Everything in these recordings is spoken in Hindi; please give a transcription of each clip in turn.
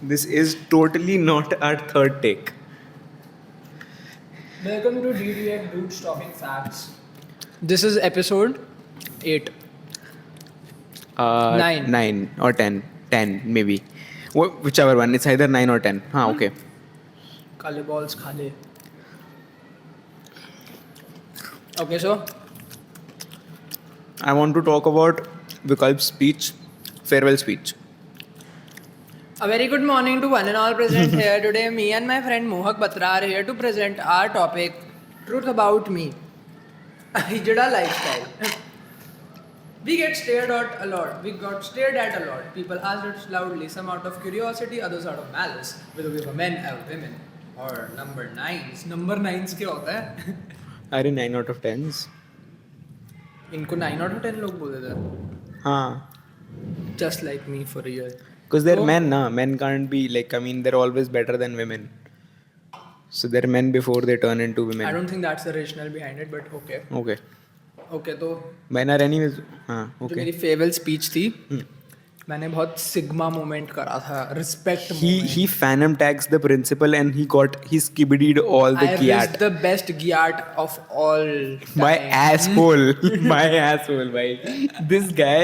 This is totally not our third take. Welcome to DDX Dudes Talking Facts. This is episode 8. 9. 9 or 10. 10 maybe. Whichever one. It's either 9 or 10. Okay. Kale balls khale. Okay, so I want to talk about Vikalp's speech, farewell speech. a very good morning to one and all present here today. Me and my friend Mohak Batra are here to present our topic, Truth About Me. Hijada lifestyle. We get stared at a lot. We got stared at a lot. People asked us loudly, some out of curiosity, others out of malice. Whether we were men or women. Or number 9s. Number 9s क्या होता है? Are 9 out of 10s? इनको 9 out of 10 लोग बोलते थे. हाँ. Just like me for a year. Because they're So- men, na. Men can't be like, I mean, they're always better than women. So they're men before they turn into women. I don't think that's the rationale behind it, but okay. Okay. Okay, तो Men are anyways. हाँ, जो okay. मेरी फेयरवेल स्पीच थी मैंने बहुत सिग्मा मोमेंट करा था respect He phantom tags the principal and he skibbidied all the I gyat. risked the best gyat of all time. My asshole. My asshole, bhai. This guy.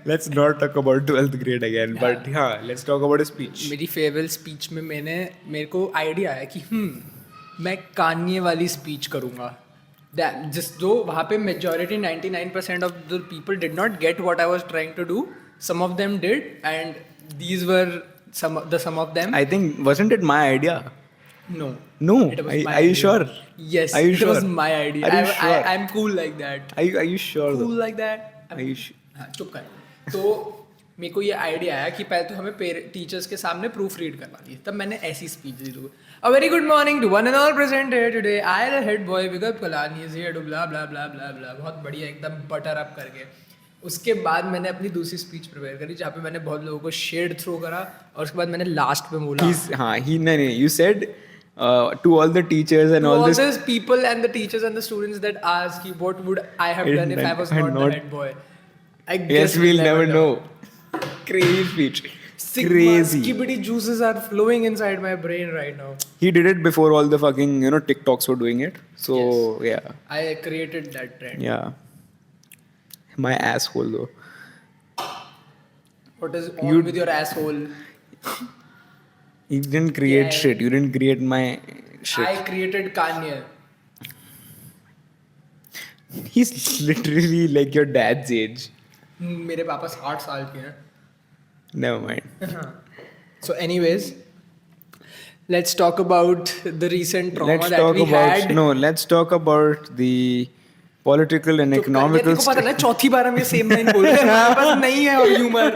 Let's not talk about 12th grade again. But yeah, let's talk about his speech. मेरी फेयरवेल स्पीच में मेरे को आइडिया आया कि मैं कान्ये वाली स्पीच करूँगा जो वहाँ पे majority 99% of the people did not get what I was trying to do some of them did and these were some of them I think, wasn't it my idea? No. No. It was my Are you idea. sure? Yes. Are you it was sure? my idea. Are you sure? I'm cool like that. Are you sure Cool though? like that. Are you sure? हाँ, चुप कर. तो मेरे को ये आइडिया आया कि पहले तो हमें टीचर्स के सामने प्रूफ रीड करवानी है. तब मैंने ऐसी स्पीच दी थी. A very good morning to one and all present here today. I the head boy Vikalp Kalani is here to blah blah blah blah blah. बहुत बढ़िया एकदम बटर अप करके. उसके बाद मैंने अपनी दूसरी स्पीच प्रिपेयर करी जहाँ पे मैंने बहुत लोगों को शेड थ्रो करा और उसके बाद मैंने लास्ट में बोला No. You said to all the teachers and to all all this. these people and the teachers and the students that ask you what would I have done if I was not the head boy. I Yes, guess we'll never know. Crazy speech. Crazy. Skibbity juices are flowing inside my brain right now. He did it before all the fucking, TikToks were doing it. So, yeah. I created that trend. Yeah. My asshole though. What is on with your asshole? You didn't create Yeah. shit. You didn't create my shit. I created Kanye. He's literally like your dad's age. मेरे पापा 60 साल के हैं. Never mind. So anyways, let's talk about the recent trauma Let's that talk we about had. let's talk about the political and economical तेरे को पता ना चौथी बार हम ये सेम लाइन बोल रहे हैं. हमारे पास नहीं है और ह्यूमर.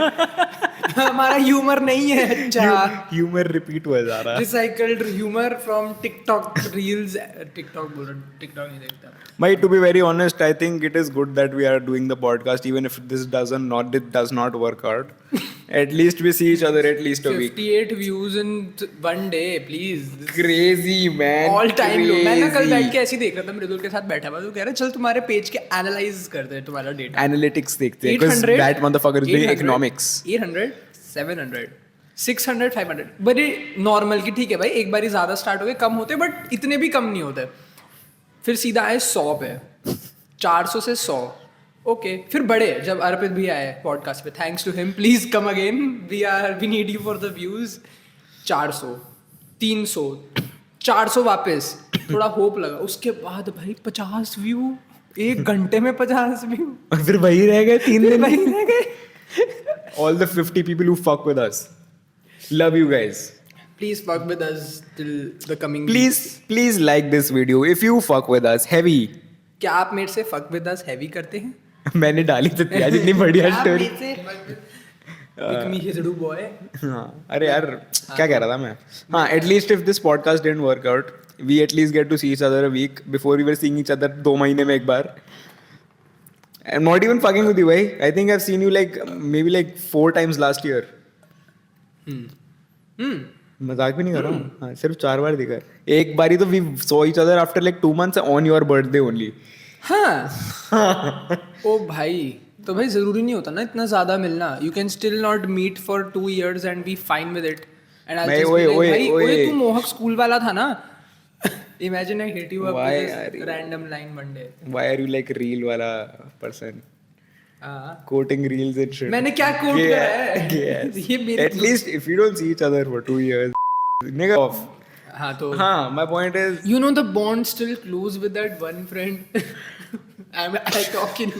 हमारा ह्यूमर नहीं है. अच्छा. humor repeat हुआ जा रहा है. Recycled humor from TikTok reels. TikTok बोल रहा हूँ. TikTok नहीं देखता. But to be very honest, I think it is good that we are doing the podcast, even if this does not work out. At least we see each other at least a week. 58 views in one day, please. Crazy man. All time low. मैं ना कल बैठ के Crazy. ऐसे ही देख रहा था मृदुल के साथ बैठा हुआ तो कह रहा चल तुम्हारे पेज के एनालाइज करते हैं तुम्हारा डेटा. Analytics देखते हैं because that motherfucker is doing economics. 800 700 600 500 बड़े नॉर्मल की ठीक है भाई एक बारी ज़्यादा स्टार्ट हो गए कम होते बट इतने भी कम नहीं होते. फिर सीधा आए 100 पे 400 से 100 ओके. फिर बड़े जब अर्पित भी आए पॉडकास्ट पे thanks to him please come again we need you for the views. 400 300 400 वापस थोड़ा होप लगा. उसके बाद भाई 50 व्यू एक घंटे में 50 व्यू और फिर वही रह गए 3 दिन. वही रह गए. All the 50 people who fuck with us. Love you guys. Please fuck with us till the coming Please like this video if you fuck with us heavy. क्या आप मेरे से fuck with us heavy करते हैं? मैंने डाली तो थी आज इतनी बढ़िया आप स्टोरी. मेरे से fuck with- Pick me हिजड़ू boy. हाँ अरे यार क्या कह रहा था मैं. हाँ at least if this podcast didn't work out we at least get to see each other a week. Before we were seeing each other 2 महीने में एक बार. I'm not even fucking with you भाई. I think I've seen you maybe 4 times last year. मजाक भी नहीं कर रहा हूँ. हाँ, सिर्फ 4 बार दिखा है. एक बारी तो we saw each other after 2 months on your birthday only. हाँ. ओ भाई तो भाई जरूरी नहीं होता ना इतना ज्यादा मिलना. You can still not meet for 2 years and be fine with it. And I just भाई ओए तू मोहक स्कूल वाला था ना. Imagine I hit you up with random line one day. Why are you like reel वाला person? Quoting reels and shit. मैंने क्या कोट करा है? Yes. ये मेरे At least if you don't see each other for 2 years, nigga off. हाँ तो हाँ, my point is. you know the bond still close with that one friend. I talking.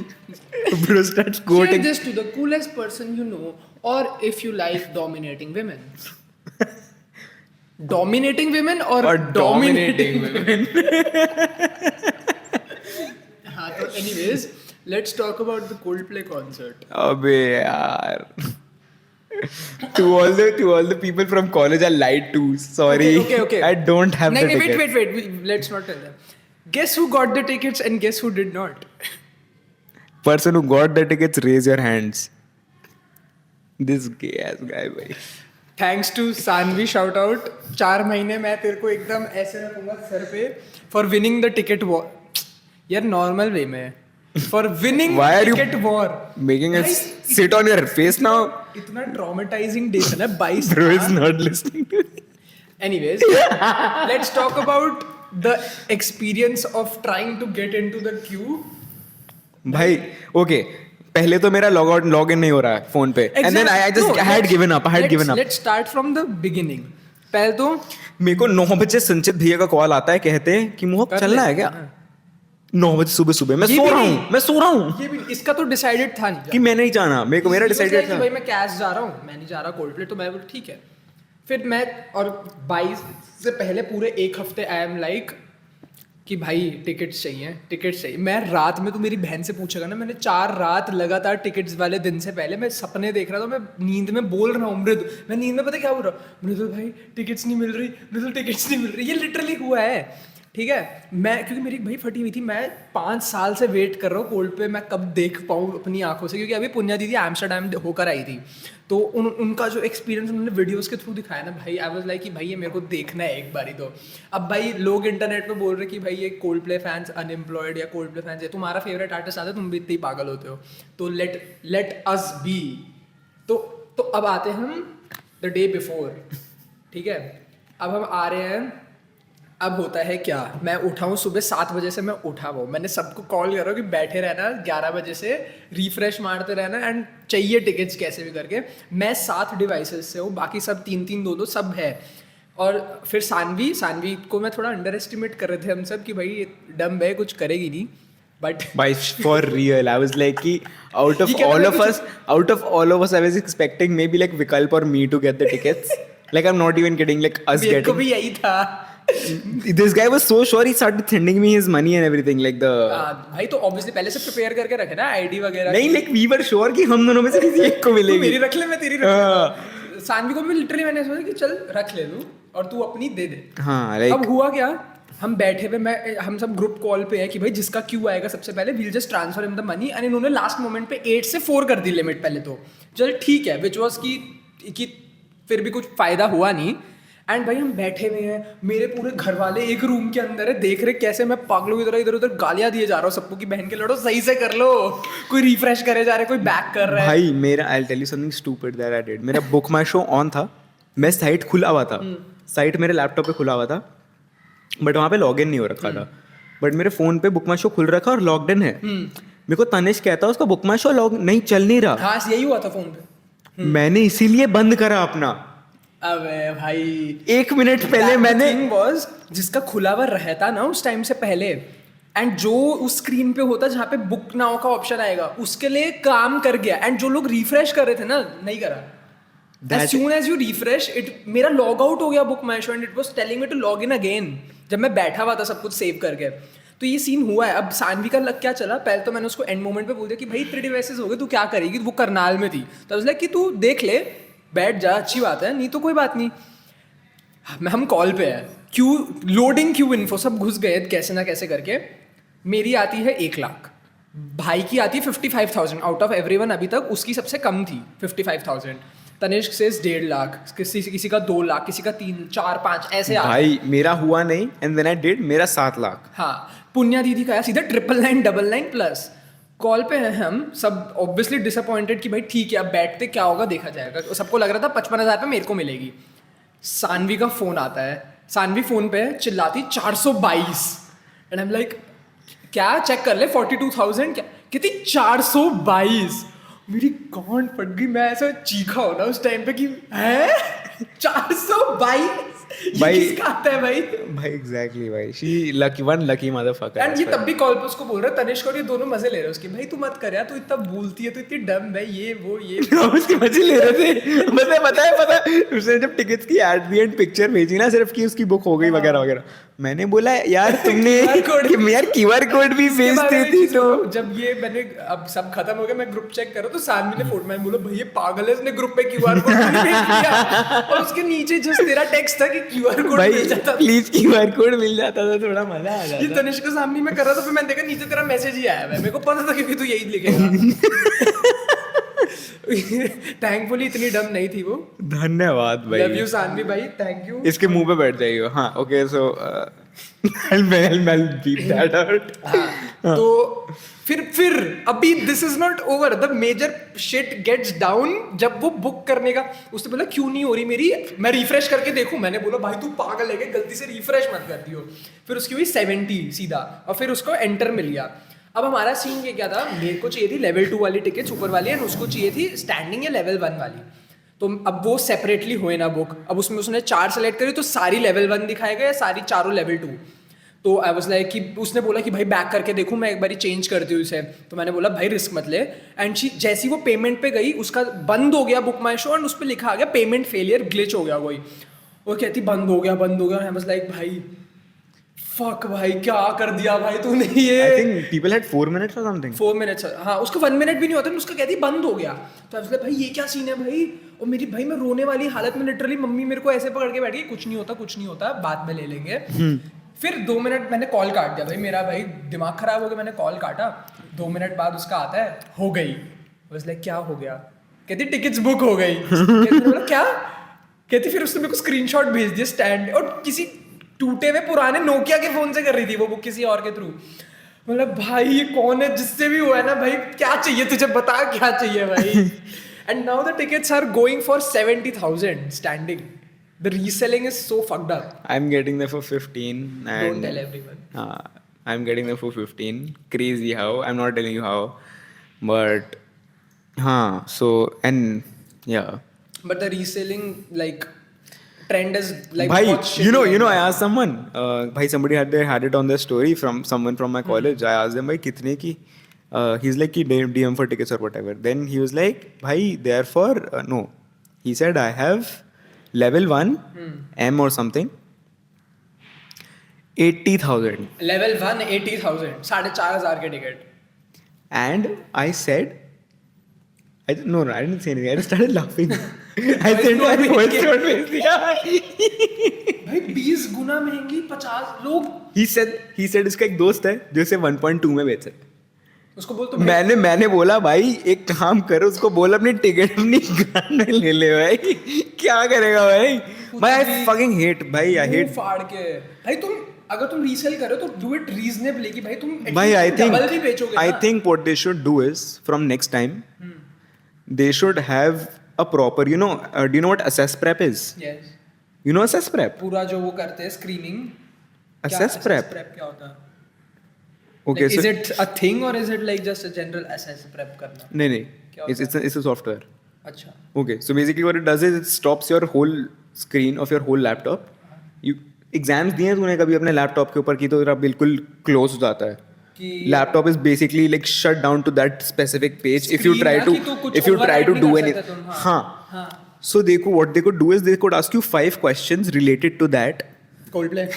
Bro starts Share quoting. this to the coolest person you know, or if you like dominating women. Dominating women or dominating women. हाँ तो anyways, let's talk about the Coldplay concert. अबे यार. to all the people from college I lied to. Sorry. Okay. I don't have the No, tickets. wait. Let's not tell them. Guess who got the tickets and guess who did not? Person who got the tickets, raise your hands. This gay ass guy, भाई. Thanks to Saanvi shout out. 4 महीने मैं तेरे को एकदम ऐसे रखूंगा सर पे for winning the ticket war. यार नॉर्मल वे में for winning Why are you ticket war. Making us sit on your face now. इतना ट्रॉमेटाइजिंग डे था ना 22. Bro is not listening to me. Anyways, let's talk about the experience of trying to get into the queue. भाई okay. पहले तो मेरा लॉग इन नहीं हो रहा है फोन पे. And then I just had given up. Let's start from the beginning. पहले तो मेरे को 9 बजे संचित भैया का कॉल आता है, कहते हैं कि मोहक चलना है क्या? 9 बजे सुबह मैं सो रहा हूँ. ये भी इसका तो डिसाइडेड था नहीं कि मैं नहीं जाना. मेरे को मेरा डिसाइडेड था भाई मैं कैश जा रहा हूँ, मैं नहीं जा रहा कोल्डप्ले. तो मैं बोला ठीक है. फिर मैं और 22 से पहले पूरे 1 हफ्ते आई एम लाइक कि भाई टिकट्स चाहिए. मैं रात में, तो मेरी बहन से पूछेगा ना, मैंने 4 रात लगातार टिकट्स वाले दिन से पहले मैं सपने देख रहा था. मैं नींद में बोल रहा हूँ मैं नींद में पता क्या बोल रहा हूँ, मृदुल भाई टिकट्स नहीं मिल रही. ये लिटरली हुआ है. ठीक है. मैं क्योंकि मेरी भाई फटी हुई थी. मैं 5 साल से वेट कर रहा हूँ कोल्ड पे मैं कब देख पाऊँ अपनी आंखों से. क्योंकि अभी पुण्या दीदी एम्स्टरडैम होकर आई थी, तो उनका जो एक्सपीरियंस उन्होंने वीडियोस के थ्रू दिखाया ना भाई, आई वाज लाइक कि भाई ये मेरे को देखना है एक बारी. तो अब भाई लोग इंटरनेट पे बोल रहे कि भाई ये कोल्ड प्ले फैंस अनएम्प्लॉयड या कोल्ड प्ले फैंस है. तुम्हारा फेवरेट आर्टिस्ट आता है, तुम भी इतने ही पागल होते हो. तो लेट अस बी. तो अब आते हैं हम द डे बिफोर. ठीक है. अब हम आ रहे हैं. अब होता है क्या, मैं उठा हूँ सुबह 7 बजे से. मैं उठा हुआ, मैंने सबको कॉल कर रहा हूँ कि बैठे रहना 11 बजे से, रिफ्रेश मारते रहना एंड चाहिए टिकट्स कैसे भी करके. मैं 7 डिवाइसेस से हूँ, बाकी सब 3-3 2-2 सब है. और फिर सानवी को मैं थोड़ा अंडर एस्टिमेट कर रहे थे हम सब कि भाई ये डम है, कुछ करेगी नहीं. But By for real, I was like कि out of all of us, I was expecting maybe like Vikalp or me to get the tickets. Like I'm not even kidding, like us मेरे को getting. भी यही था. This guy was so sure, he started sending me his money and everything, like the. भाई तो ऑब्वियसली पहले से प्रिपेयर करके रखे ना आईडी वगैरह. नहीं, like we were sure कि हम दोनों में से किसी एक को तू मिलेगी. मेरी रख ले, मैं तेरी रख लेता. सानवी को भी लिटरली मैंने सोचा कि चल रख ले लूं और तू अपनी दे दे. हाँ, like. अब हुआ क्या, हम बैठे हुए, हम सब ग्रुप कॉल पे है कि भाई जिसका क्यू आएगा सबसे पहले we'll just transfer him the money. And इन्होंने लास्ट मोमेंट पे 8 से 4 कर दी लिमिट पहले. तो चल ठीक है, विच वॉज कि फिर भी कुछ फायदा हुआ नहीं. एंड भाई हम बैठे हुए हैं, मेरे पूरे घर वाले एक रूम के अंदर है, देख रहे कैसे मैं पागलों की तरह इधर उधर गालियां दिए जा रहा हूँ सबको कि बहन के लड़ो सही से कर लो. कोई रिफ्रेश करे जा रहे, कोई बैक कर रहा है. भाई मेरा I'll tell you something stupid that I did. मेरा बुक माई शो ऑन था, मैं साइट खुला हुआ था. साइट मेरे लैपटॉप पे खुला हुआ था, बट वहाँ पे लॉग इन नहीं हो रखा था. बट मेरे फोन पे बुक माई शो खुल रखा और लॉग्ड इन है. मेरे को तनिष कहता उसका बुक माई शो लॉग नहीं चल नहीं रहा. हाँ यही हुआ था फोन पे. मैंने इसीलिए बंद करा अपना. अबे भाई 1 मिनट पहले मैंने was, जिसका खुला हुआ रहता ना उस टाइम से पहले, एंड जो उस स्क्रीन पे होता जहाँ पे बुक नाउ का ऑप्शन आएगा उसके लिए काम कर गया. एंड जो लोग रिफ्रेश कर रहे थे ना नहीं करा. As soon as you refresh it, मेरा लॉग आउट हो गया book my show and it was telling me to log in again. जब मैं बैठा हुआ था सब कुछ सेव करके. तो ये सीन हुआ है. अब सानवी का लग क्या चला, पहले तो मैंने उसको एंड मोमेंट पे बोल दिया कि भाई 3 डिवाइसेस हो गए, तू क्या करेगी. वो करनाल में थी, तो लाइक कि तू देख ले, बैठ जा, अच्छी बात है, नहीं तो कोई बात नहीं. हम कॉल पे है, लोडिंग क्यू इन्फो सब घुस गए कैसे ना कैसे करके. मेरी आती है 1 लाख, भाई की आती है 55,000 आउट ऑफ एवरीवन. अभी तक उसकी सबसे कम थी 55,000. तनिष्क से 1.5 लाख, किसी का 2 लाख, किसी का 3, 4, 5 ऐसे. भाई मेरा हुआ नहीं, एंड व्हेन आई डिड मेरा 7 लाख. हाँ पुण्या दीदी का सीधा 999 प्लस. कॉल पे हैं हम सब ऑब्वियसली डिसअपॉइंटेड कि भाई ठीक है अब बैठते क्या होगा देखा जाएगा, सबको लग रहा था 55,000 पे मेरे को मिलेगी। सानवी का फोन आता है, सानवी फोन पे है, चिल्लाती 422 एंड आई एम लाइक क्या चेक कर ले 42,000 क्या, कहती 422। मेरी गांड फट गई, मैं ऐसा चीखा हो ना उस टाइम पे कि है 422 भाई किसका आता है भाई। भाई एग्जैक्टली भाई, she lucky one lucky motherfucker. And ये तब भी कॉल पे उसको बोल रहा है तनिष्क और ये दोनों मजे ले रहे हैं उसके, भाई तू मत कर यार, तू इतना बोलती है, तू इतनी डम है, ये वो ये उसके मजे ले रहे थे। पता है उसने जब टिकट्स की एट द एंड पिक्चर भेजी ना सिर्फ कि उसकी बुक हो गई वगैरह वगैरह, मैंने बोला यार तुमने यार क्यूआर कोड भी भेज देती तो। जब ये मैंने अब सब खत्म हो गया, मैं ग्रुप चेक करो तो सानवी ने फोटो, मैंने बोला भाई ये पागल है, इसने ग्रुप पे क्यूआर कोड भेज दिया और उसके नीचे जस्ट तेरा टेक्स्ट था कि क्यूआर कोड मिल जाता था, प्लीज क्यूआर कोड मिल जाता तो थोड़ा मजा आ ये जाता। तनिष्क के सामने मैं कर रहा था, फिर मैंने देखा नीचे तेरा मैसेज ही आया है, मेरे को पता था क्योंकि तू यही लिखेगा। थैंकफुली इतनी डम नहीं थी वो। धन्यवाद भाई, लव यू सानवी भाई, थैंक यू। इसके मुंह पे बैठ जाइए। हाँ okay so I'll beep that out. तो फिर अभी this is not over, the major shit gets down जब वो बुक करने का, उसने बोला क्यों नहीं हो रही मेरी, मैं रिफ्रेश करके देखूं, मैंने बोला भाई तू पागल है क्या, गलती से रिफ्रेश मत कर दियो। फिर उसकी हुई 70 सीधा, और फिर उसको एंटर मिल गया। अब हमारा सीन ये क्या था, मेरे को चाहिए थी लेवल 2 वाली टिकट ऊपर वाली, एंड उसको चाहिए थी स्टैंडिंग या लेवल 1 वाली। तो अब वो सेपरेटली हुए ना बुक, अब उसमें उसने 4 सेलेक्ट करी तो सारी लेवल 1 दिखाएगा या सारी चारों लेवल 2। तो आई वाज लाइक कि उसने बोला कि भाई बैक करके देखूं, मैं एक बारी चेंज करती हूँ इसे, तो मैंने बोला भाई रिस्क मत ले। एंड शी जैसी वो पेमेंट पे गई उसका बंद हो गया बुक माई शो, एंड उस पर लिखा आ गया पेमेंट फेलियर, ग्लिच हो गया कोई। वो कहती बंद हो गया। आई वाज लाइक भाई फक भाई क्या कर दिया भाई तूने ये। I think people had 4 minutes or something. 4 minutes, हाँ उसका 1 मिनट भी नहीं होता, उसका कहती बंद हो गया। तो आई भाई ये क्या सीन है भाई, और मेरी भाई मैं रोने वाली हालत में, लिटरली मम्मी मेरे को ऐसे पकड़ के बैठी, कुछ नहीं होता बाद में ले लेंगे। फिर 2 मिनट मैंने कॉल काट दिया भाई, मेरा भाई दिमाग खराब हो गया, मैंने कॉल काटा। 2 मिनट बाद उसका आता है हो गई। बस लाइक क्या हो गया, कहती टिकट्स बुक हो गई। क्या कहती, फिर उसने मेरे को स्क्रीनशॉट भेज दिया स्टैंड, और किसी टूटे हुए पुराने नोकिया के फोन से कर रही थी वो बुक, किसी और के थ्रू। मतलब भाई ये कौन है, जिससे भी हुआ है ना भाई, क्या चाहिए तुझे, बता क्या चाहिए भाई। And now the tickets are going for 70,000 standing. The reselling is so fucked up. I'm getting there for 15 and Don't tell everyone. I'm getting there for 15. Crazy how. I'm not telling you how. But so and yeah. But the reselling like trend is like Bhai, बहुत shitty you right know, I now. asked someone. Bhai, somebody had it on their story from someone from my college. I asked them, bhai, kitne ki? He's like, ki DM for tickets or whatever. Then he was like, bhai, they are for no. He said, I have level 1 M or something. 80,000. Level 1 80,000 4,500 के ticket. And I said, no, I didn't say anything. I just started laughing. I said, my voice got भाई 20 गुना महंगी 50 लोग। He said इसका एक दोस्त है जो इसे 1.2 में बेच सकता है। उसको बोल तो मैंने बोला भाई एक काम करो, उसको बोल अपनी टिकट अपनी गांड में ले ले भाई। क्या करेगा भाई। I fucking hate भाई, I hate फाड़ के भाई। तुम अगर तुम रीसेल करो तो डू इट रीजनेबली कि भाई तुम भाई डबल भी बेचोगे I ना। think what they should do is from next time they should have a proper do you know what assess prep is? Yes. You know assess prep? पूरा जो वो करते हैं स्क्रीनिंग। Assess prep? क्या होता है? Okay, like, so is it a thing or is it like just a general assess prep करना? नहीं क्या it's a software. अच्छा। Okay, so basically what it does is it stops your whole screen of your whole laptop. You exams दिए हैं तूने कभी अपने लैपटॉप के ऊपर की तो तेरा बिल्कुल क्लोज हो जाता है। Laptop is basically like shut down to that specific page if you try to do anything. हाँ. So what they could do is they could ask you 5 questions related to that. Coldplay.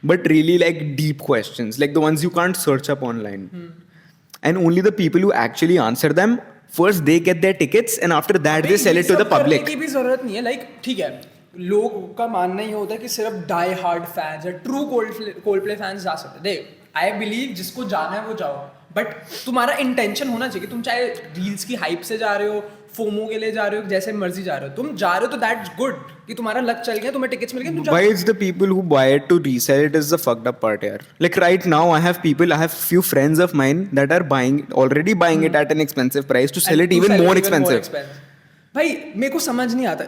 But really like deep questions, like the ones you can't search up online. And only the people who actually answer them, first they get their tickets and after that they sell it to the public. की भी जरूरत नहीं है, लाइक ठीक है लोग का मानना ही होता है कि सिर्फ डाई हार्ड फैंस या ट्रू कोल्डप्ले फैंस जा सकते हैं। देख आई बिलीव जिसको जाना है वो जाओ, बट तुम्हारा इंटेंशन होना चाहिए कि तुम चाहे रील्स की हाइप से जा रहे हो, फोमो के लिए जा रहे हो, जैसे मर्जी जा रहे हो, तुम जा रहे हो तो दैट्स गुड कि तुम्हारा लक चल गया, तुम्हें टिकट्स मिल गए, तुम Why it's the people who buy it to resell it is the fucked up part here. Like right now, I have few friends of mine that are already buying it at an expensive price to sell it even more expensive. भाई मेरे को समझ नहीं आता,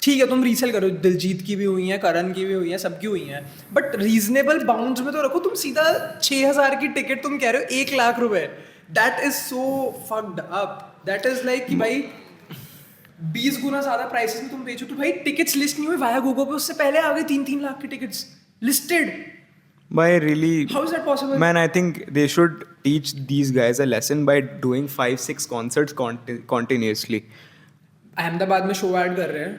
ठीक है तुम रीसेल करो, दिलजीत की भी हुई है, करण की भी हुई है, सबकी हुई है, बट रीजनेबल बाउंड्स में तो रखो। तुम सीधा 6,000 की टिकट तुम कह रहे हो 1 लाख रुपए, that is so fucked up. That is like कि भाई 20 गुना ज्यादा प्राइसेस में तुम बेचो, तो भाई टिकट्स लिस्ट नहीं हुई वाया गोगो पे, उससे पहले आ गई 3-3 लाख की tickets listed. By really, How is that possible? man, I think they should teach these guys a lesson by doing 5-6 concerts continuously. Ahmedabad में शो ऐड कर रहे हैं।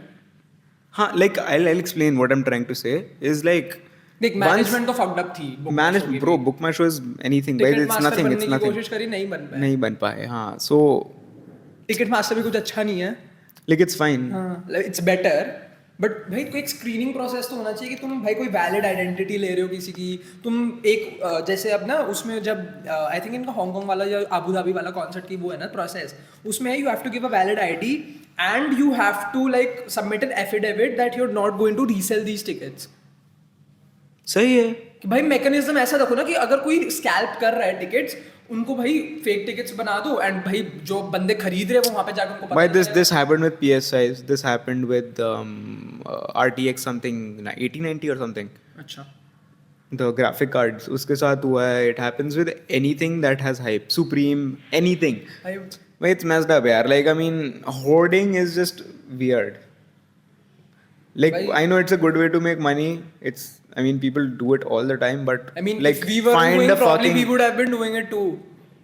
हाँ, like I'll explain what I'm trying to say is like देख मैनेजमेंट तो फक्ड अप थी, bro, book my show is anything, but it's nothing, it's nothing. कोशिश करी, नहीं बन पाए, नहीं बन पाए, हाँ, so टिकट मास्टर भी कुछ अच्छा नहीं है, like it's fine. हाँ इट्स बेटर, बट भाई कोई एक स्क्रीनिंग प्रोसेस तो होना चाहिए कि तुम भाई कोई वैलिड आइडेंटिटी ले रहे हो किसी की, तुम एक जैसे अब ना उसमें जब आई थिंक इनका हांगकांग वाला या अबू धाबी वाला कॉन्सर्ट की वो है ना प्रोसेस, उसमें you have to give a valid ID and you have to like submit an affidavit that you are not going to resell these tickets. सही है कि भाई मैकेनिज्म ऐसा रखो ना कि अगर कोई स्कैल्प कर रहा है टिकट्स, उनको भाई फेक टिकट्स बना दो, एंड भाई जो बंदे खरीद रहे हैं वो वहां पे जाकर उनको Why this happened with PSIs, this happened with RTX something 8090 or something, अच्छा the graphic cards उसके साथ हुआ है, it happens with anything that has hype, Supreme, anything. Why it's messed up यार, like I mean hoarding is just weird. Like I know it's a good way to make money, I mean people do it all the time, but I mean, like if we were find doing a probably fucking we would have been doing it too.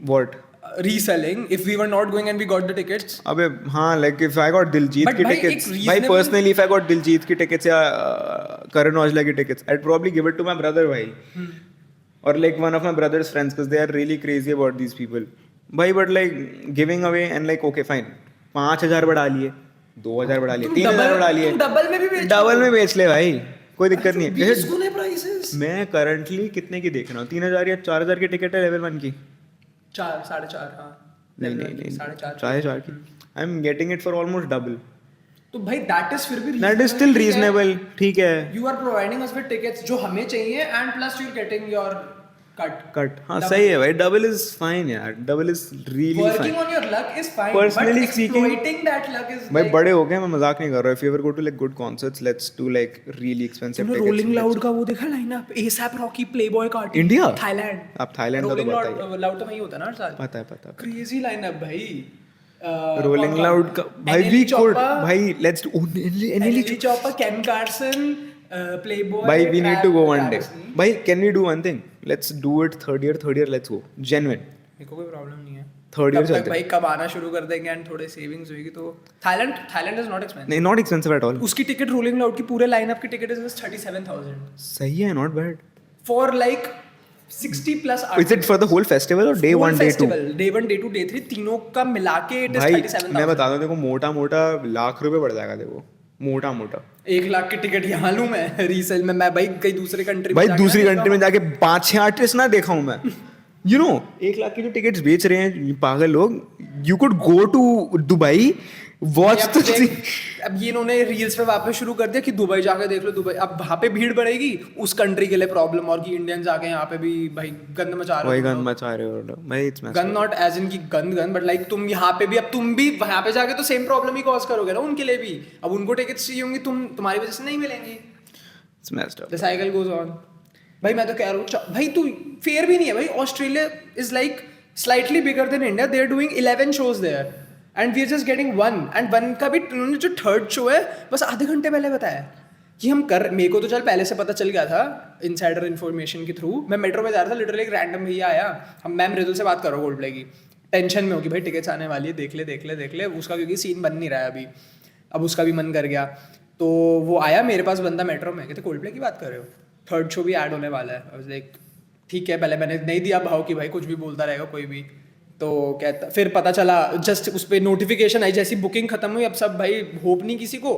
what? Reselling, if we were not going and we got the tickets. अबे हाँ, like if I got Diljit But की भाई, tickets, एक भाई reasonable- personally if I got Diljit की tickets या करण औजला की tickets, I'd probably give it to my brother भाई, or like one of my brother's friends, because they are really crazy about these people. भाई but like giving away and like okay fine, 5,000 बढ़ा लिए, 2,000 बढ़ा लिए, 3,000 बढ़ा लिए, डबल में भी बेच डबल में बेच ले भाई, कोई दिक्कत नहीं है। 20 गुने प्राइसेस। मैं करंटली कितने की देख रहा हूँ, 3,000 या 4,000 की टिकट है लेवल 1 की। 4, 4.5, हाँ नहीं नहीं नहीं 4.5 4,500 की, I am getting it for almost double. तो भाई दैट इज फिर भी दैट इज स्टिल रीजनेबल, ठीक है। You are providing us with tickets जो हमें चाहिए and plus you are getting your cut. हाँ सही है भाई, डबल इज फाइन यार, double is really fine. Working on your luck is fine, Personally but speaking, exploiting that luck is भाई बड़े हो गए, मैं मजाक नहीं कर रहा हूँ। If you ever go to like good concerts, let's do like really expensive तुमने टिकट्स। रोलिंग लाउड का वो देखा lineup, ASAP Rocky, Playboy Carti, India? Thailand. आप थाईलैंड का तो बताइए। रोलिंग लाउड तो वही होता है ना हर साल। पता है पता है। क्रेजी लाइनअप भाई। रोलिंग लाउड का भाई वी कुड भाई let's NLE Choppa, Ken Carson, Playboi. भाई we need to go one day. भाई can we do one thing, let's do it third year let's go genuine. मेरे को कोई प्रॉब्लम नहीं है। थर्ड ईयर तब तक चलते भाई कब आना शुरू कर देंगे एंड थोड़े सेविंग्स होगी तो थाईलैंड इज नॉट एक्सपेंसिव। नहीं, नॉट एक्सपेंसिव एट ऑल। उसकी टिकट रोलिंग लाउड की पूरे लाइनअप की टिकट इज 37,000 सही है, not bad for like 60 plus. Is it for the whole festival और day 1 day 2? Day 1 day 2 day 3 तीनों का मिला के इट इज भाई 37,000। मैं बता दूं देखो, मोटा मोटा लाख रुपए बढ़ जाएगा देखो, मोटा मोटा 1 लाख की टिकट यहाँ लूं मैं रीसेल में। मैं भाई कहीं दूसरे कंट्री भाई दूसरी कंट्री में जाके 5-6 आर्टिस्ट ना देखा हूं मैं। यू नो 1 लाख की जो टिकट्स बेच रहे हैं ये पागल लोग, you could go to Dubai watch. अब ये इन्होंने रील्स पे वापस शुरू कर दिया कि दुबई जाके देख लो दुबई। अब वहाँ पे भीड़ बढ़ेगी, उस कंट्री के लिए प्रॉब्लम, और कि इंडियन जाके यहाँ पे भी भाई गंद मचा रहे हो। वही गंद मचा रहे हो भाई, इट्स मैस। गन नॉट एज इन की गंद बट लाइक तुम यहाँ पे भी, अब तुम भी यहाँ पे जाके तो सेम प्रॉब्लम ही कॉज करोगे ना उनके लिए भी। अब उनको टिकट्स चाहिए होंगी, तुम्हारी वजह से नहीं मिलेंगी। It's messed up. The cycle goes on. भाई मैं तो कह रहा हूँ भाई तू फेयर भी नहीं है भाई। Australia is like slightly bigger than India, they are doing 11 shows there and we are just getting 1 and 1 का भी उन्होंने जो थर्ड शो है बस आधे घंटे पहले बताया कि हम कर। मेरे को तो चल पहले से पता चल गया था इनसाइडर इन्फॉर्मेशन के थ्रू। मैं मेट्रो में जा रहा था, लिटरली एक रैंडम भैया आया, हम मैम मृदुल से बात कर रहा हूँ कोल्डप्ले की, टेंशन में होगी भाई टिकट्स आने वाली है, देख ले उसका, क्योंकि सीन बन नहीं रहा है अभी। अब उसका भी मन कर गया तो वो आया मेरे पास बंदा मेट्रो में, कहते कोल्डप्ले की बात कर रहे हो, थर्ड शो भी ऐड होने वाला है। आई वाज लाइक ठीक है, पहले मैंने नहीं दिया भाव कि भाई कुछ भी बोलता रहेगा कोई भी। तो कहता, फिर पता चला जस्ट उस पर नोटिफिकेशन आई, जैसी बुकिंग खत्म हुई, अब सब भाई होप नहीं किसी को,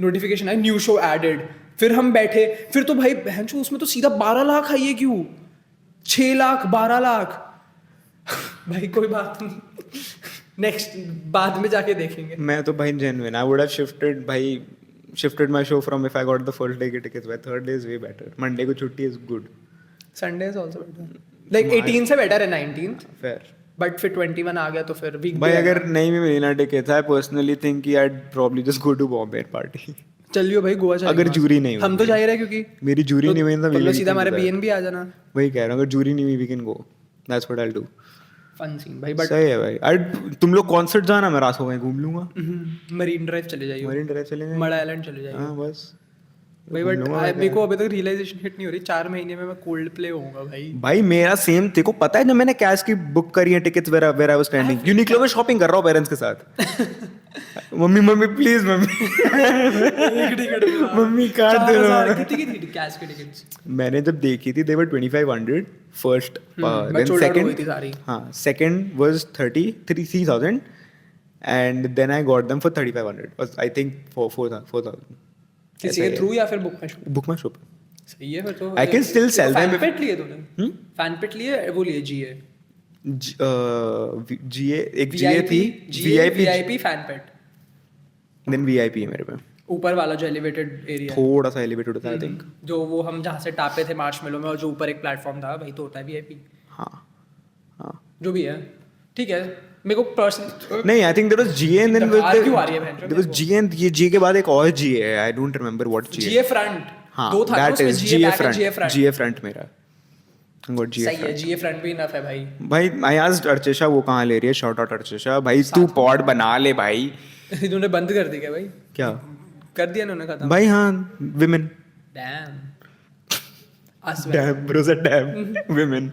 notification I new show added. फिर हम बैठे, फिर तो भाई बहन चो उसमें तो सीधा 12 लाख आई है, क्यों 6 लाख 12 लाख भाई कोई बात नहीं। नेक्स्ट बाद में जाके देखेंगे. मैं तो भाई genuine. I would have shifted my show from if I got the first day के tickets. By third day is way better. Monday को छुट्टी is good. Sunday is also better. Like 18 से बेटर है 19th. Fair. बट फिर 21 आ गया तो फिर वीक भाई अगर नहीं भी मिलना टिकट I personally think कि I'd probably just go to Bombay and party. चलियो भाई गोवा चलेंगे. अगर जूरी नहीं हम तो जा ही रहे हैं क्योंकि मेरी जूरी नहीं हुई तो तुम लोग सीधा हमारे बीएनबी आ जाना. वही कह रहा हूँ अगर जूरी नहीं हुई we can go. That's what I'll do. Fun scene भाई. बट सही है भाई. तुम लोग कॉन्सर्ट जाना मैं रात को कहीं घूम लूंगा. मरीन ड्राइव चले जाइए. मरीन ड्राइव चलेंगे. मड़ा आइलैंड चले जाइए. हाँ बस. भाई बट मेरे को अभी तक रियलाइजेशन हिट नहीं हो रही 4 महीने में मैं कोल्ड प्ले होऊंगा भाई मेरा सेम तेरे को पता है जब मैंने कैश की बुक करी है tickets where I was standing Uniqlo में शॉपिंग कर रहा हूँ पेरेंट्स के साथ मम्मी प्लीज मम्मी मम्मी काट दे रहा कितनी की थी कैश की टिकट्स मैंने जब देखी थी दे वर 2500 फर्स्ट देन सेकंड हाँ second was 3000 and then I got them for 3500 I think for 4000 किसी के थ्रू या फिर बुक में शॉप सही है फिर तो I can still sell them fan pit लिए तूने फैन पेट लिए वो लिए जीए जीए एक जीए थी वीआईपी फैन पेट देन वीआईपी है मेरे पे ऊपर वाला जो एलिवेटेड एरिया थोड़ा सा एलिवेटेड होता है आई थिंक जो वो हम जहाँ से टापे थे मार्शमेलो में और जो ऊपर एक प्लेटफॉर्म था वही तो होता है वीआईपी हाँ हाँ जो भी है ठीक है मेरे को पर्सनली नहीं I think there was GA and then क्यों आ रही है बहन देयर वाज जीए एंड ये जीए के बाद एक और जीए है I don't remember what GA GA front हाँ दो था दैट इज जीए फ्रंट मेरा गॉट जीए सही है जीए फ्रंट भी इनफ है भाई आई आस्क्ड अर्चेशा वो कहाँ ले रही है शॉर्ट आउट अर्चेशा भाई तू पॉड बना ले भाई इन्होंने बंद कर दी क्या भाई क्या कर दिया इन्होंने खत्म भाई हाँ विमेन डैम ब्रो से डैम विमेन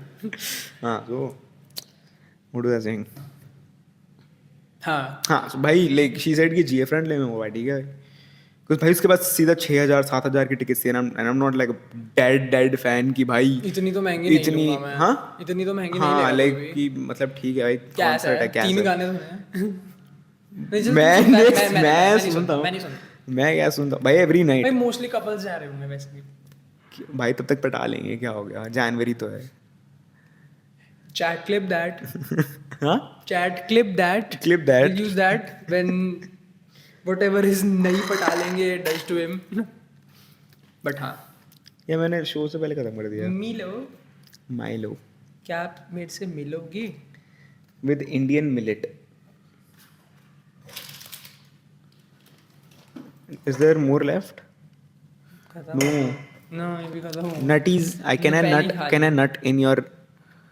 हाँ so what was I saying हाँ भाई लाइक शी सेड कि जीए फ्रंट ले मैं वो ठीक है कुछ भाई उसके पास सीधा 6000 7000 की टिकट्स थी and I am not like dead fan की भाई इतनी तो महंगी नहीं लूंगा मैं हाँ इतनी तो महंगी नहीं हाँ लाइक कि मतलब ठीक है भाई कॉन्सर्ट है क्या 3 गाने सुने मैं क्या सुनता भाई एवरी नाइट भाई मोस्टली कपल्स जा रहे होंगे वैसे भाई तब तक पटा लेंगे क्या हो गया जनवरी तो है chat clip that huh clip that we'll use that when whatever is नहीं पटा लेंगे does to him but हाँ ये मैंने शो से पहले खत्म कर दिया माइलो क्या आप मेरे से मिलोगे with Indian millet is there more left no ये भी खत्म हो nutties can I nut in your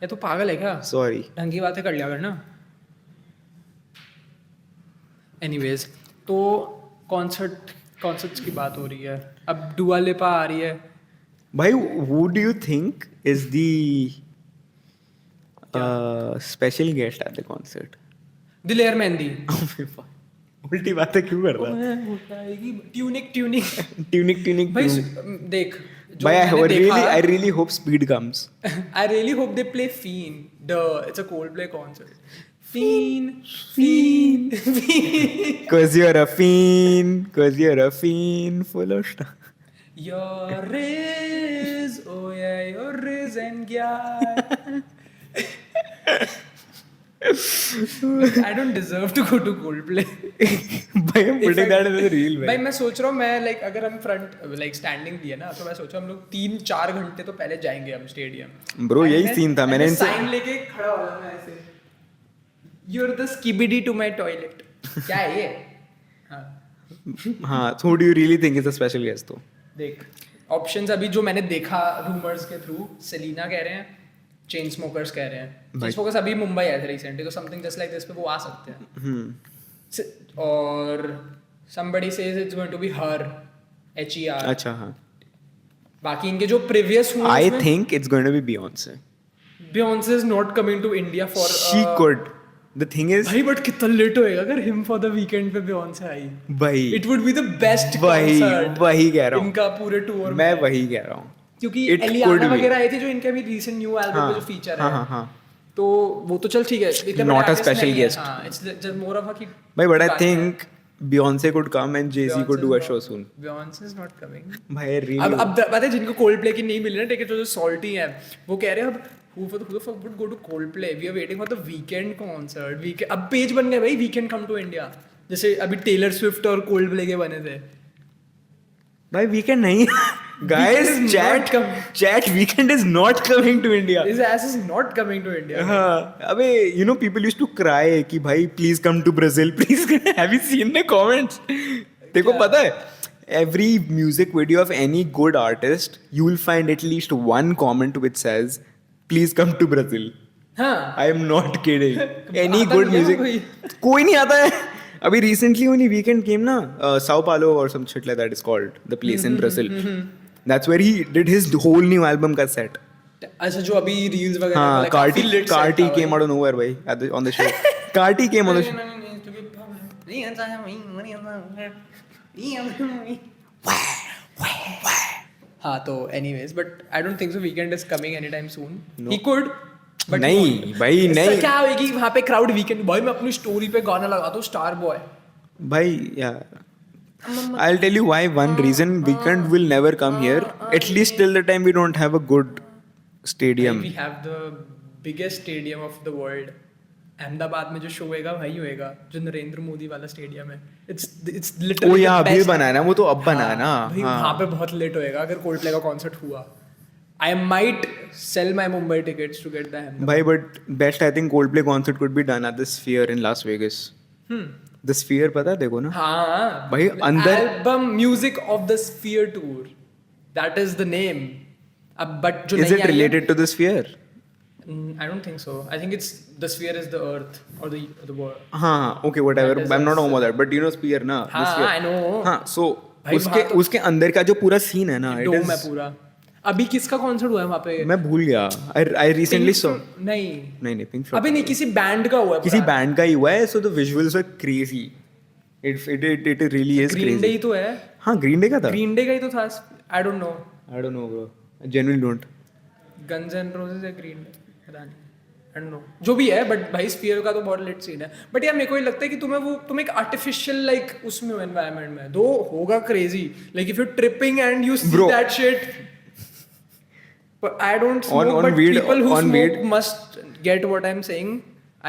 ये तो पागल है क्या सॉरी ढंग की बातें कर लिया करना एनीवेज तो कॉन्सर्ट्स की बात हो रही है अब दुआ लिपा आ रही है भाई who do you think is the special guest at the concert दिलेर मेहंदी उल्टी बातें क्यों कर रहा है ट्यूनिक भाई देख But I really hope Speed comes. I really hope they play Fiend. It's a Coldplay concert. Fiend. Cause you're a fiend full of stuff. You're Riz, oh yeah, you're Riz and yeah. I don't deserve to go to Coldplay. भाई I'm putting that in the reel भाई मैं सोच रहा हूँ मैं लाइक अगर हम फ्रंट लाइक स्टैंडिंग दिए ना तो मैं सोच रहा हूँ हम लोग 3-4 घंटे तो पहले जाएंगे हम स्टेडियम ब्रो यही सीन था मैंने साइन लेके खड़ा हो जाना ऐसे You're the skibidi to my toilet. क्या है ये हाँ so do you really think it's a special guest तो देख ऑप्शंस अभी जो मैंने देखा रूमर्स के थ्रू सेलिना कह रहे हैं चेन स्मोकर्स कह रहे हैं चेन स्मोकर्स अभी मुंबई आए थे रिसेंटली तो समथिंग जस्ट लाइक दिस पे वो आ सकते हैं और somebody says it's going to be her HER अच्छा हाँ बाकी इनके जो प्रीवियस हुए I think it's going to be Beyonce is not coming to India for she could the thing is भाई बट कितना लेट होएगा अगर him for the weekend पे Beyonce आई भाई it would be the best concert वही कह रहा हूँ इनका पूरे टूर मैं वही कह रहा हूँ क्योंकि एलियाना वगैरह आई थी जो इनके अभी रीसेंट न्यू एल्बम पे जो फीचर है हाँ तो वो तो चल ठीक है नॉट अ स्पेशल गेस्ट हां it's just more of a कि भाई but I think Beyonce could come and Jay-Z could do a show soon. Beyonce is not coming. भाई really. अब पता है जिनको Coldplay की नहीं मिली ना टिकट जो सॉल्टी है वो कह रहे हैं अब who the fuck would go to Coldplay? We are waiting for the Weekend concert. Weekend अब पेज बन गए भाई Weekend come to India. जैसे अभी Taylor Swift और Coldplay के बने थे. भाई Weekend नहीं. Guys, Weekend is not coming. chat Weekend is not coming to India. His ass is not coming to India. हाँ, अबे you know people used to cry कि भाई please come to Brazil, please. Have you seen the comments? देखो पता है every music video of any good artist you will find at least one comment which says please come to Brazil. हाँ. I am not kidding. Any आता good नहीं है music कोई. कोई नहीं आता है. अभी recently only Weekend came ना Sao Paulo or some shit like that is called the place in Brazil. That's where he did his whole new album का set. अच्छा जो अभी रील्स वगैरह हाँ, like काफी lit set Carti था came भाई. out of nowhere भाई on the show. Carti came on the show. हाँ तो anyways but I don't think so Weekend is coming anytime soon. He could but नहीं, he won't. भाई, इससे नहीं. क्या होगी वहाँ पे crowd Weekend भाई मैं अपनी स्टोरी पे गाना लगाता हूँ Star Boy. भाई yeah. I'll tell you why. One reason Weekend will never come here. At least till the time we don't have a good stadium. We have the biggest stadium of the world. Ahmedabad में जो शो होएगा वही होएगा जो नरेंद्र मोदी वाला स्टेडियम है. It's literally ओ यार the अभी best. बना है ना वो तो अब बना है ना. भाई वहाँ पे बहुत लेट होएगा अगर Coldplay का कॉन्सर्ट हुआ. I might sell my Mumbai tickets to get the Ahmedabad. भाई but best I think Coldplay concert could be done at the Sphere in Las Vegas. The Sphere पता है देखो ना. हाँ भाई अंदर album music of the Sphere tour. That is the name. अब but जो is नहीं it आई है- related to the Sphere? I don't think so. I think it's the sphere is the earth or the world. हाँ okay whatever. That is I'm not a- talking about that but you know Sphere ना. the हाँ Sphere. I know. हाँ so भाई उसके वहाँ तो- उसके अंदर का जो पूरा सीन है ना it डोम है is पूरा. अभी किसका कॉन्सर्ट हुआ है वहाँ पे? मैं भूल गया. I recently saw. नहीं नहीं Pink Floyd. अभी नहीं किसी बैंड का हुआ है. किसी बैंड का ही हुआ है so the visuals were crazy. It really is green day he crazy. तो है. हाँ Green Day का था. ग्रीन डे का ही तो था. I don't know. I don't know bro. I genuinely don't. Guns N' Roses या ग्रीन डे पता नहीं. I don't know. जो भी है बट भाई स्फीयर का तो बहुत लेट सीन है. बट यार मेरे को ये लगता है कि तुम एक आर्टिफिशियल लाइक उसमें हो एनवायरनमेंट में दो होगा crazy like if you tripping and you see Bro. That shit. But I don't smoke, on but weed- people who on smoke weed- must get what I'm saying.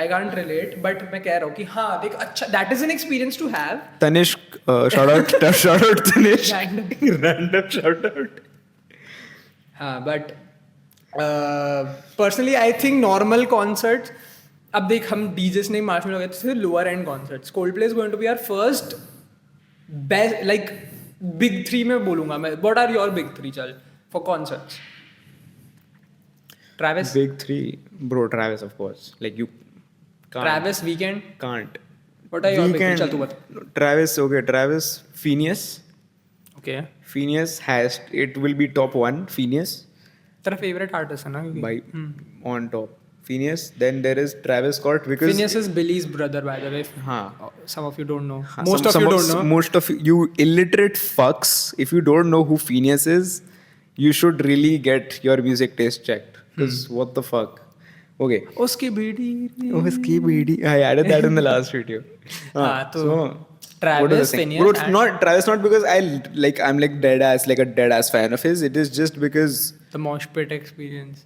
I can't relate, but मैं कह रहा हूँ कि हाँ देख अच्छा that is an experience to have. Tanishq, shout out Tanishq. Random. Random shout out. हाँ but personally I think normal concerts अब देख हम DJs नहीं मार्च में लगे थे lower end concerts. Coldplay is going to be our first best like big three में बोलूँगा मैं. What are your big three चल for concerts? Travis. Big three, bro. Travis of course. Like you can't. Travis Weekend. Can't. What are your big three? Weekend. चल तू बता. Travis. Okay. Travis. Phineas. Okay. Phineas has. It will be top one. Phineas. तेरा favorite artist है ना? By on top. Phineas. Then there is Travis Scott because. Phineas is Billy's brother by the way. हाँ. Some of you don't know. हाँ, Most of you don't know. Most of you illiterate fucks. If you don't know who Phineas is, you should really get your music taste checked. Because what the fuck? Okay. उसकी बीड़ी. Oh, skip ED. I added that in the last video. हाँ, तो what Travis, was I saying? Phineas Bro, it's and- not Travis, not because I'm like dead ass, like a dead ass fan of his. It is just because The mosh pit experience.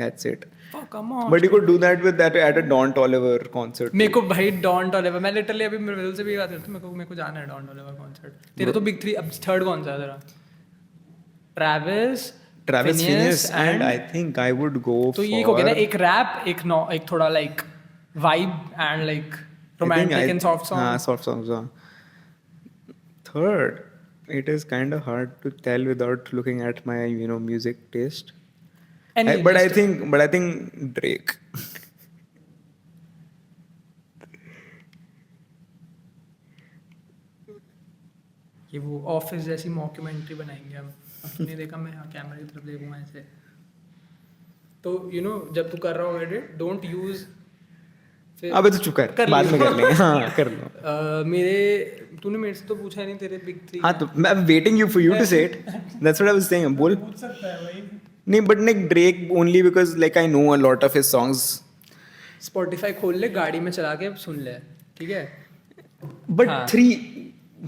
that's it. Oh, come on. But you could do that with that at a Don Toliver concert. मेरे को भाई डॉन टॉलिवर मैं लिटरली अभी मेरे से भी बात करता हूँ मेरे को जाना है डॉन टॉलिवर कॉन्सर्ट. तेरे तो बिग थ्री अब थर्ड कौन सा है तेरा? Travis, Phineas, and I think I would go तो for. ये हो गया ना एक रैप एक थोड़ा like vibe and like romantic and soft हाँ, song. soft songs. Third, it is kind of hard to tell without looking at my music taste. But I think Drake. ये वो ऑफिस जैसी मॉक्यूमेंट्री बनाएंगे हम. अब तूने देखा मैं कैमरे की तरफ देखूंगा ऐसे. तो जब तू कर रहा हो एडिट डोंट यूज. अबे तो चुप कर बाद में कर लेंगे. हाँ कर लो. तूने मेरे से तो पूछा ही नहीं तेरे बिग थ्री. हाँ तो मैं waiting you for you to say it. That's what I was saying. बोल. पूछ सकता है भाई. नहीं but like Drake only because like I know a lot of his songs. Spotify खोल ले गाड़ी में चला के सुन ले. ठीक है. But हाँ. 3.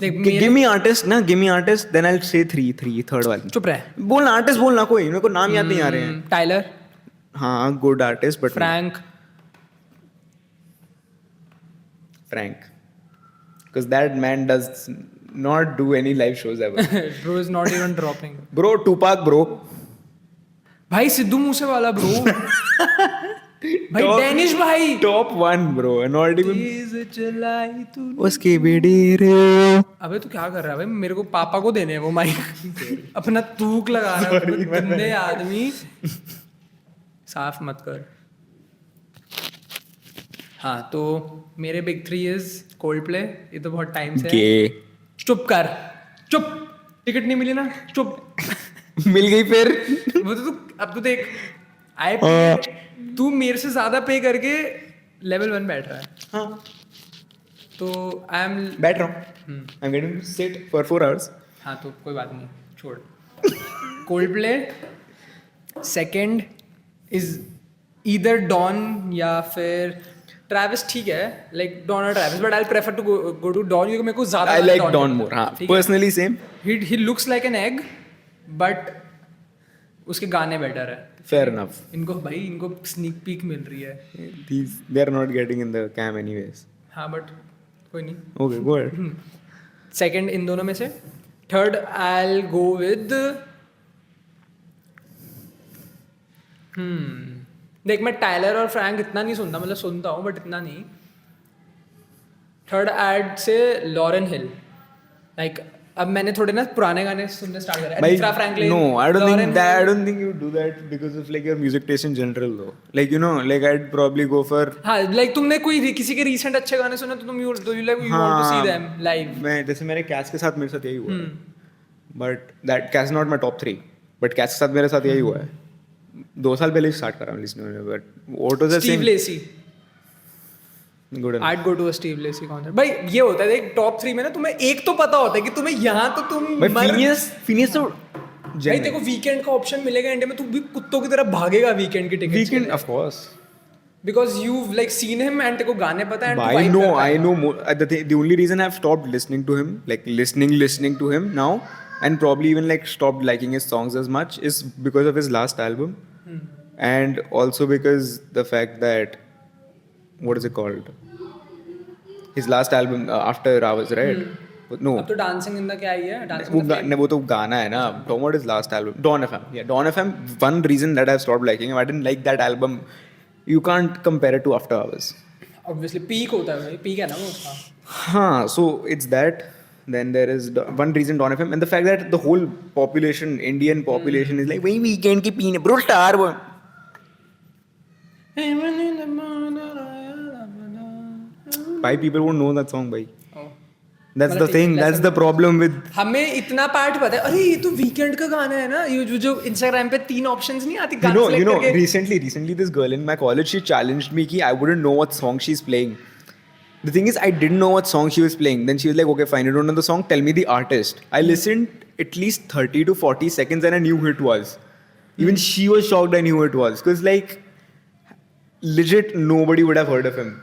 देख Give me artist ना, give me artist, then I'll say 3, third वाली. चुप रहे. बोलना आर्टिस्ट बोलना कोई, मेरे को नाम याद नहीं आ रहे हैं. टाइलर, हाँ, good artist but Frank. Frank. Because that man does not do any live shows ever. Bro is not even dropping. Bro, Tupac bro. भाई सिद्धू मूसे वाला ब्रो. भाई Top- डैनिश भाई. Top 1 bro. Not even. तेज चलाई तू. उसकी बेड़ी रे. अबे तू क्या कर रहा है भाई? मेरे को पापा को देने हैं वो माइक. अपना तूक लगा रहा है गंदे आदमी. साफ मत कर. हाँ तो मेरे बिग 3 इज कोल्डप्ले. ये तो बहुत टाइम से है. Gay. चुप कर. चुप. टिकट नहीं मिली ना. चुप. मिल गई फिर. वो तो तू अब तो देख. तू मेरे से ज्यादा पे करके लेवल 1 बैठ रहा है. हाँ. तो आई एम. बैठ रहा हूँ. I'm going to sit for 4 hours. हाँ तो कोई बात नहीं. छोड़. Coldplay. Second is either Don या फिर ट्रैविस. ठीक है, लाइक डॉन और Travis, but I prefer to go to Don क्योंकि मेरे को ज्यादा I like Don more. हाँ. ठीक है? Personally same. He looks like an egg, but उसके गाने बेटर है. Fair enough. इनको स्नीक पीक मिल रही है. They are not getting in the cam anyways. हाँ बट कोई नहीं. Okay, go ahead. Second in दोनों में से. थर्ड आई गो विद देख मैं टाइलर और फ्रैंक इतना नहीं सुनता, मतलब सुनता हूँ बट इतना नहीं. थर्ड एड से लॉरेन हिल. लाइक अब मैंने थोड़े ना पुराने गाने सुनने स्टार्ट करे. By, Aretha Franklin. no, I don't Lauryn think that. I Hill. don't think you do that because of like your music taste in general, though. Like you know, like I'd probably go for. हाँ लाइक तुमने कोई किसी के रिसेंट अच्छे गाने सुने तो तुम you like you want to see them live. मैं जैसे मेरे कैस के साथ मेरे साथ यही हुआ. But that case not my top 3. But case के साथ मेरे साथ यही हुआ है. 2 साल पहले स्टार्ट करा लिसनिंग में. But what was the Steve same? Lacy. Good enough. I'd go to a Steve Lacy concert. भाई ये होता है देख टॉप 3 में ना तुम्हें एक तो पता होता है कि तुम्हें यहाँ तो तुम But Phineas तो. भाई देखो वीकेंड का ऑप्शन मिलेगा इंडिया में, तू भी कुत्तों की तरह भागेगा वीकेंड की ticket. Weekend, of course. Because you've like seen him and तेरे को गाने पता है. I know more. The only reason I've stopped listening to him, like listening to him now, and probably even like stopped liking his songs as much, is because of his last album, and also because the fact that what is it called? His last album after Hours, right? No. अब तो डांसिंग इन द क्या ही है. डांसिंग वो तो गाना है ना. Talking about his last album, Dawn FM. Yeah, Dawn FM. One reason that I've stopped liking him, I didn't like that album. You can't compare it to After Hours. Obviously peak होता है भाई. पीक है ना वो उसका. Huh, so it's that. Then there is one reason Dawn FM, and the fact that the whole population, Indian population, is like, "वही weekend की पीने, bro, star वो." Why people won't know that song, bhai? That's the thing. That's the problem with. हमें इतना पार्ट पता है. अरे ये तो वीकेंड का गाना है ना. ये जो इंस्टाग्राम पे 3 ऑप्शंस नहीं आती गाना You know. करके. Recently, this girl in my college, she challenged me कि I wouldn't know what song she's playing. The thing is, I didn't know what song she was playing. Then she was like, "Okay, fine. You don't know the song. Tell me the artist." I listened at least 30 to 40 seconds, and I knew who it was. Even she was shocked I knew who it was, because like, legit, nobody would have heard of him.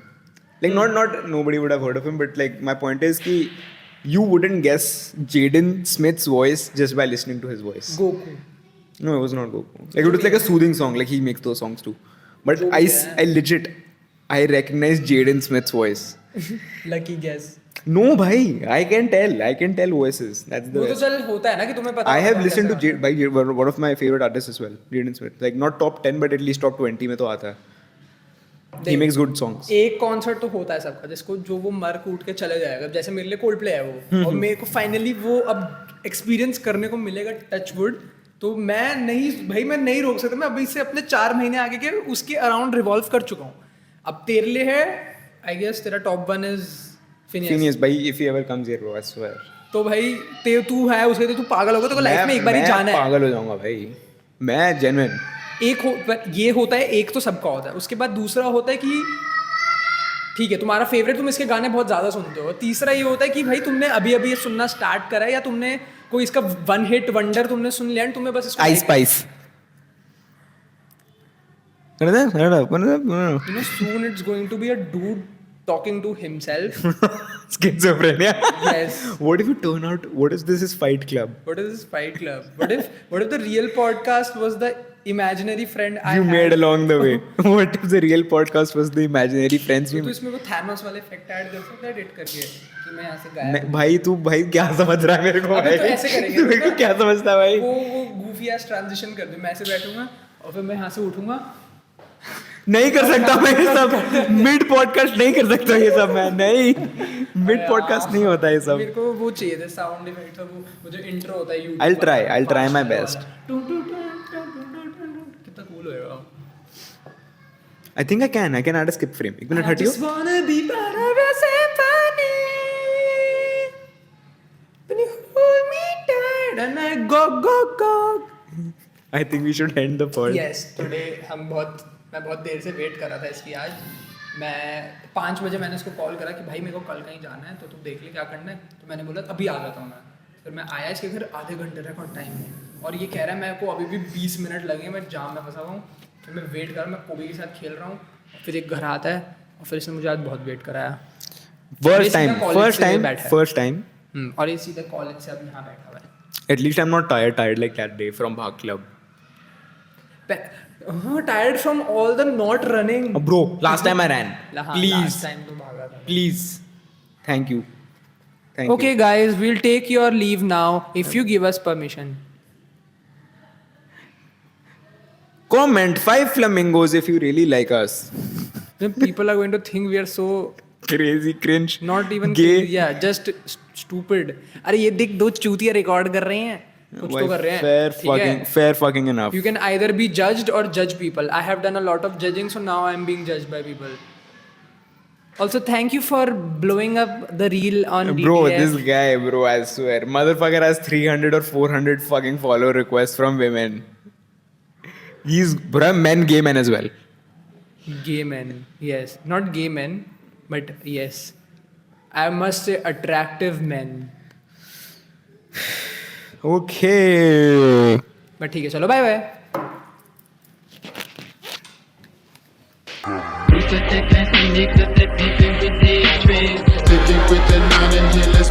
Like not nobody would have heard of him, but like my point is कि you wouldn't guess Jaden Smith's voice just by listening to his voice. Goku. No, it was not Goku. Like it was like a soothing song. Like he makes those songs too. But I legit, I recognize Jaden Smith's voice. Lucky guess. No, bhai, I can tell voices. That's the वो तो best. चल होता है ना कि तुम्हें पता. I have listened to one of my favorite artists as well, Jaden Smith. Like not top 10, but at least top 20 में तो आता है. He makes good songs. एक कॉन्सर्ट तो होता है सबका जिसको जो वो मर कूट के चले जाएगा. जैसे मेरे लिए कोल्डप्ले है वो, और मेरे को फाइनली वो अब एक्सपीरियंस करने को मिलेगा. Touch wood. तो मैं नहीं रोक सकता. मैं अभी से अपने 4 महीने आगे के उसके अराउंड रिवॉल्व कर चुका हूँ. अब तेरे लिए है आई गेस तेरा top 1 is Phineas, bhai, if he ever comes here, bro, I swear. तो भाई तू है उसके लिए तू पागल होगा. तो लाइफ में एक बार ही जाना है. पागल हो जाऊंगा भाई. मैं genuine. ये होता है. एक तो सबका होता है. उसके बाद दूसरा होता है कि ठीक है तुम्हारा फेवरेट, तुम इसके गाने बहुत ज्यादा सुनते हो. तीसरा ये होता है कि भाई तुमने अभी ये सुनना स्टार्ट करा है, या तुमने कोई इसका 1 हिट वंडर तुमने सुन लिया एंड तुम्हें बस इसको Ice Spice. You know, soon it's going to be a dude talking to himself. Schizophrenia. Yes. What if you turn out? What if this is Fight Club? What is this Fight Club? What if the real podcast was the imaginary friend I You had? made along the way. What if the real podcast was the imaginary friends तो we? इसमें वो थैनोस वाले इफेक्ट ऐड कर सकता है एडिट करके कि मैं यहाँ से गायब नहीं, भाई क्या समझ रहा है मेरे को? अबे तो भाई? ऐसे करेंगे तू मेरे को क्या समझता है भाई? वो गूफी एस ट्रांजिशन कर दूं मैं ऐसे बैठूंगा और फिर मैं यहाँ से उठूंगा नहीं कर सकता मैं ये सब मिड पॉडकास्ट नहीं कर सकता ये सब मैं नहीं मिड पॉडकास्ट नहीं होता ये सब मेरे को वो चाहिए थे साउंड इफेक्ट वो जो इंट्रो होता है YouTube I'll try my best. कितना कूल होएगा I think I can add a skip frame. एक minute I हटियो. just wanna be part of your symphony when you hold me tight and I go I think we should end the pod. Yes, today मैं बहुत देर से वेट कर रहा था इसकी आज मैं 5 बजे मैंने उसको कॉल करा कि भाई मेरे को कल कहीं जाना है तो तू देख ले क्या करना है तो मैंने बोला अभी आ जाता हूँ मैं फिर मैं आया इसके घर आधे घंटे रिकॉर्ड टाइम है और ये कह रहा है मेरे को अभी भी 20 मिनट लगे मैं जाम में फंसा हुआ हूँ फिर मैं वेट कर रहा हूँ मैं कोबी के साथ खेल रहा हूँ फिर एक घर आता है और फिर इसने मुझे आज बहुत वेट कराया First time. और ये सीधा कॉलेज से अब यहाँ बैठा हुआ है At least I'm not tired like that day from Bhag Club. tired from all the not running Bro, last time I ran. Please, last time तो भागा था please. Thank you. Okay, guys, we'll take your leave now if you give us permission. Comment 5 flamingos if you really like us. Then people are going to think we are so Crazy, cringe. not even gay. crazy, yeah, just stupid. अरे ये देख दो चूतिया रिकॉर्ड कर रहे हैं कुछ तो कर रहे हैं Fair fucking enough. You can either be judged or judge people. I have done a lot of judging, so now I'm being judged by people. Also, thank you for blowing up the reel on Bro, BTS. this guy, bro, I swear. Motherfucker has 300 or 400 fucking follow requests from women. Bro, gay men as well. Gay men, yes. Not gay men, but yes. I must say attractive men. Okay. But ठीक है चलो bye bye Sticking with the 9 and here, let's